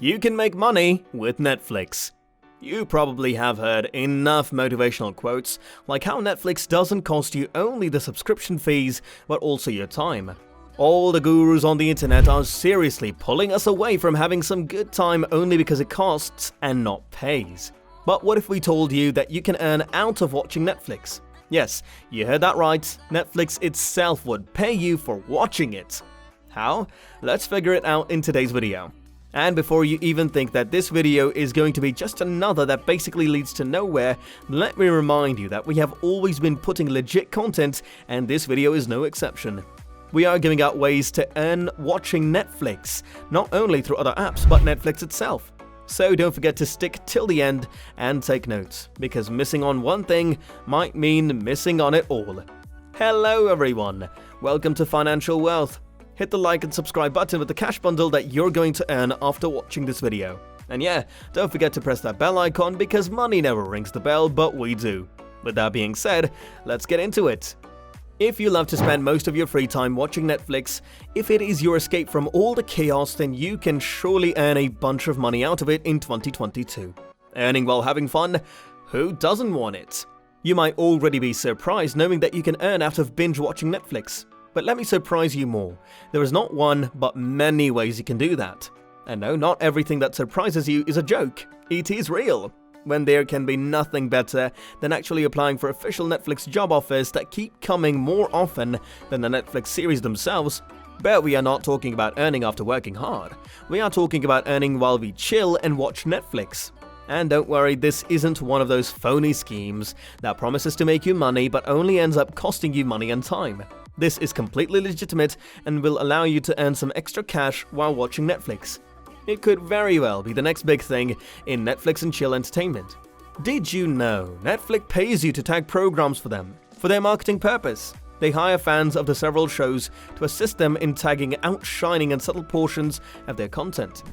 You can make money with Netflix. You probably have heard enough motivational quotes, like how Netflix doesn't cost you only the subscription fees, but also your time. All the gurus on the internet are seriously pulling us away from having some good time only because it costs and not pays. But what if we told you that you can earn out of watching Netflix? Yes, you heard that right, Netflix itself would pay you for watching it. How? Let's figure it out in today's video. And before you even think that this video is going to be just another that basically leads to nowhere, let me remind you that we have always been putting legit content, and this video is no exception. We are giving out ways to earn watching Netflix, not only through other apps, but Netflix itself. So don't forget to stick till the end and take notes, because missing on one thing might mean missing on it all. Hello everyone, welcome to Financial Wealth. Hit the like and subscribe button with the cash bundle that you're going to earn after watching this video. And yeah, don't forget to press that bell icon because money never rings the bell, but we do. With that being said, let's get into it. If you love to spend most of your free time watching Netflix, if it is your escape from all the chaos, then you can surely earn a bunch of money out of it in 2022. Earning while having fun? Who doesn't want it? You might already be surprised knowing that you can earn out of binge watching Netflix. But let me surprise you more. There is not one, but many ways you can do that. And no, not everything that surprises you is a joke. It is real. When there can be nothing better than actually applying for official Netflix job offers that keep coming more often than the Netflix series themselves. But we are not talking about earning after working hard. We are talking about earning while we chill and watch Netflix. And don't worry, this isn't one of those phony schemes that promises to make you money but only ends up costing you money and time. This is completely legitimate and will allow you to earn some extra cash while watching Netflix. It could very well be the next big thing in Netflix and chill entertainment. Did you know Netflix pays you to tag programs for them, for their marketing purpose? They hire fans of the several shows to assist them in tagging outshining and subtle portions of their content.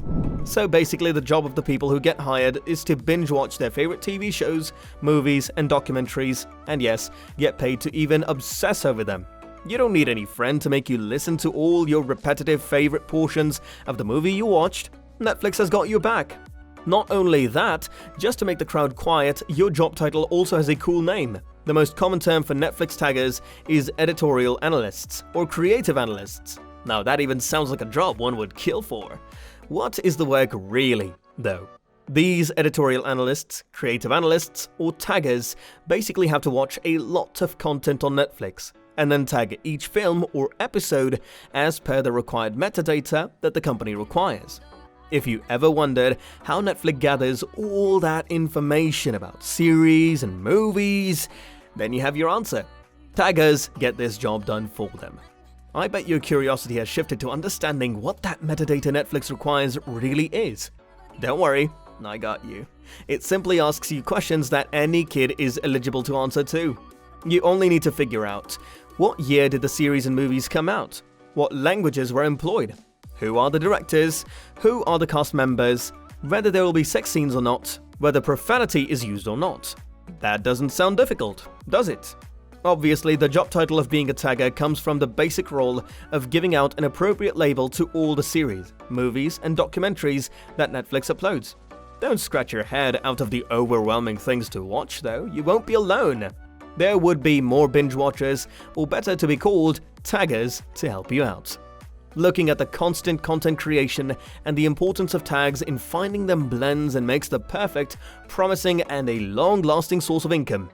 So basically the job of the people who get hired is to binge watch their favorite TV shows, movies and documentaries, and yes, get paid to even obsess over them. You don't need any friend to make you listen to all your repetitive favorite portions of the movie you watched. Netflix has got your back. Not only that, just to make the crowd quiet, your job title also has a cool name. The most common term for Netflix taggers is editorial analysts or creative analysts. Now that even sounds like a job one would kill for. What is the work really, though? These editorial analysts, creative analysts, or taggers basically have to watch a lot of content on Netflix and then tag each film or episode as per the required metadata that the company requires. If you ever wondered how Netflix gathers all that information about series and movies, then you have your answer. Taggers get this job done for them. I bet your curiosity has shifted to understanding what that metadata Netflix requires really is. Don't worry, I got you. It simply asks you questions that any kid is eligible to answer to. You only need to figure out: what year did the series and movies come out? What languages were employed? Who are the directors? Who are the cast members? Whether there will be sex scenes or not? Whether profanity is used or not? That doesn't sound difficult, does it? Obviously, the job title of being a tagger comes from the basic role of giving out an appropriate label to all the series, movies, and documentaries that Netflix uploads. Don't scratch your head out of the overwhelming things to watch, though. You won't be alone. There would be more binge watchers, or better to be called, taggers, to help you out. Looking at the constant content creation and the importance of tags in finding them blends and makes the perfect, promising, and a long-lasting source of income.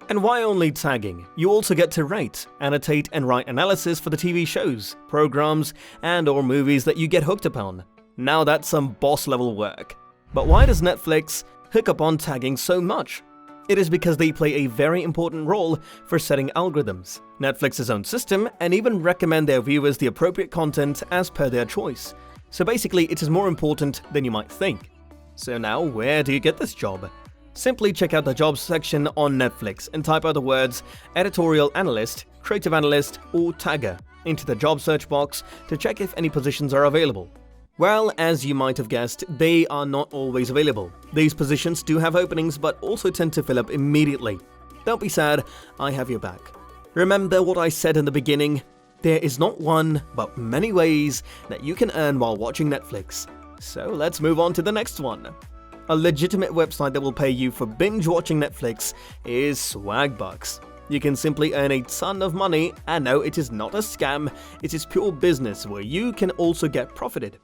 And why only tagging? You also get to rate, annotate, and write analysis for the TV shows, programs, and/or movies that you get hooked upon. Now that's some boss-level work. But why does Netflix hook up on tagging so much? It is because they play a very important role for setting algorithms, Netflix's own system, and even recommend their viewers the appropriate content as per their choice. So basically, it is more important than you might think. So now, where do you get this job? Simply check out the jobs section on Netflix and type out the words editorial analyst, creative analyst, or tagger into the job search box to check if any positions are available. Well, as you might have guessed, they are not always available. These positions do have openings, but also tend to fill up immediately. Don't be sad, I have your back. Remember what I said in the beginning? There is not one, but many ways that you can earn while watching Netflix. So let's move on to the next one. A legitimate website that will pay you for binge watching Netflix is Swagbucks. You can simply earn a ton of money, and no, it is not a scam, it is pure business where you can also get profited.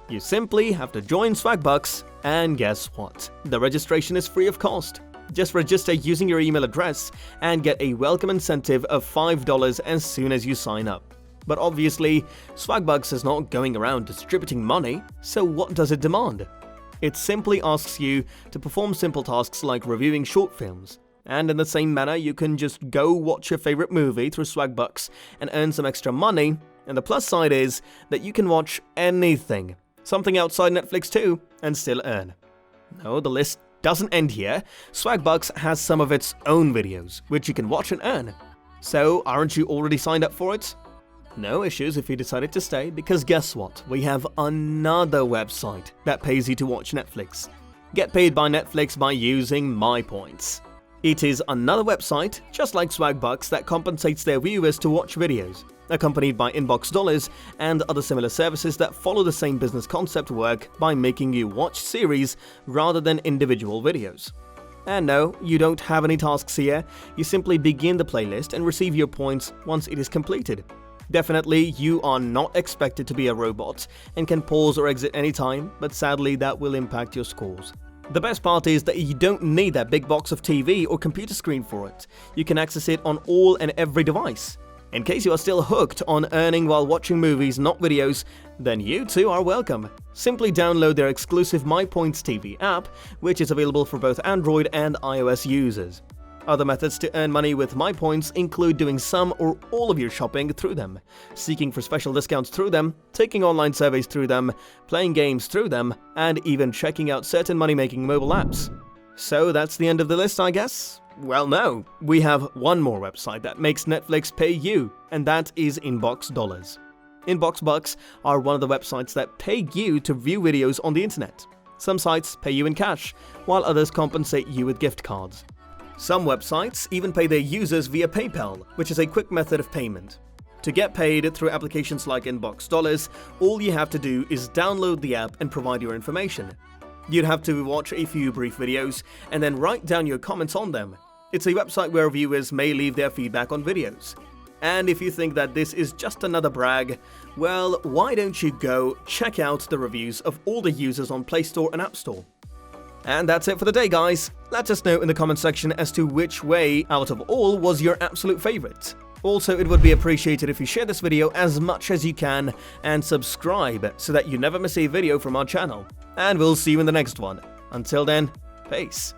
You simply have to join Swagbucks, and guess what? The registration is free of cost. Just register using your email address and get a welcome incentive of $5 as soon as you sign up. But obviously, Swagbucks is not going around distributing money, so what does it demand? It simply asks you to perform simple tasks like reviewing short films. And in the same manner, you can just go watch your favorite movie through Swagbucks and earn some extra money. And the plus side is that you can watch anything, something outside Netflix too, and still earn. No, the list doesn't end here. Swagbucks has some of its own videos, which you can watch and earn. So, aren't you already signed up for it? No issues if you decided to stay, because guess what? We have another website that pays you to watch Netflix. Get paid by Netflix by using MyPoints. It is another website, just like Swagbucks, that compensates their viewers to watch videos, accompanied by inbox dollars and other similar services that follow the same business concept work by making you watch series rather than individual videos. And no, you don't have any tasks here, you simply begin the playlist and receive your points once it is completed. Definitely, you are not expected to be a robot and can pause or exit anytime, but sadly that will impact your scores. The best part is that you don't need that big box of TV or computer screen for it. You can access it on all and every device. In case you are still hooked on earning while watching movies, not videos, then you too are welcome. Simply download their exclusive MyPoints TV app, which is available for both Android and iOS users. Other methods to earn money with MyPoints include doing some or all of your shopping through them, seeking for special discounts through them, taking online surveys through them, playing games through them, and even checking out certain money-making mobile apps. So that's the end of the list, I guess? Well, no. We have one more website that makes Netflix pay you, and that is Inbox Dollars. Inbox Bucks are one of the websites that pay you to view videos on the internet. Some sites pay you in cash, while others compensate you with gift cards. Some websites even pay their users via PayPal, which is a quick method of payment. To get paid through applications like Inbox Dollars, all you have to do is download the app and provide your information. You'd have to watch a few brief videos and then write down your comments on them. It's a website where viewers may leave their feedback on videos. And if you think that this is just another brag, well, why don't you go check out the reviews of all the users on Play Store and App Store. And that's it for the day, guys. Let us know in the comment section as to which way out of all was your absolute favorite. Also, it would be appreciated if you share this video as much as you can and subscribe so that you never miss a video from our channel. And we'll see you in the next one. Until then, peace.